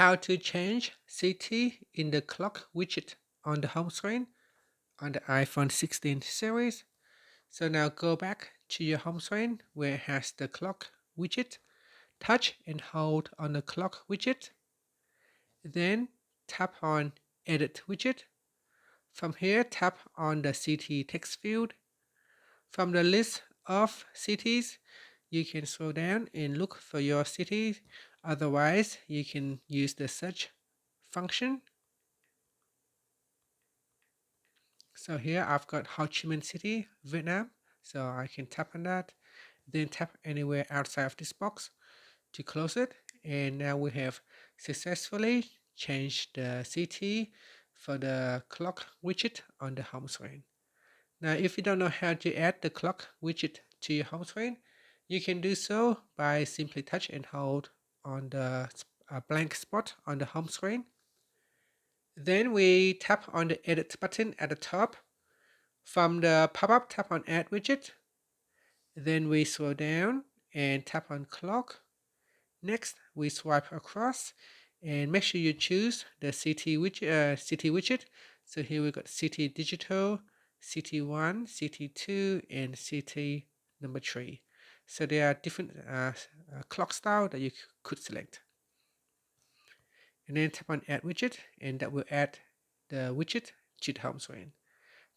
how to change city in the clock widget on the home screen on the iPhone 16 series. So now go back to your home screen where it has the clock widget. Touch and hold on the clock widget. Then tap on Edit Widget. From here, tap on the city text field. From the list of cities, you can scroll down and look for your city. Otherwise, you can use the search function. So here I've got Ho Chi Minh City, Vietnam. So I can tap on that. Then tap anywhere outside of this box to close it. And now we have successfully changed the city for the clock widget on the home screen. Now, if you don't know how to add the clock widget to your home screen, you can do so by simply touch and hold on the blank spot on the home screen. Then we tap on the edit button at the top. From the pop-up, tap on add widget. Then we scroll down and tap on clock. Next, we swipe across and make sure you choose the city widget. So here we got city digital, city 1, city 2, and city number 3. So there are different clock style that you could select. And then tap on add widget, and that will add the widget to the home screen.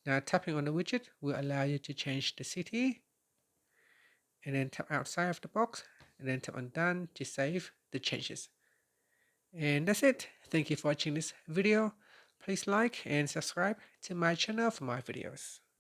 Now tapping on the widget will allow you to change the city, and then tap outside of the box, and then tap on done to save the changes. And that's it. Thank you for watching this video. Please like and subscribe to my channel for more videos.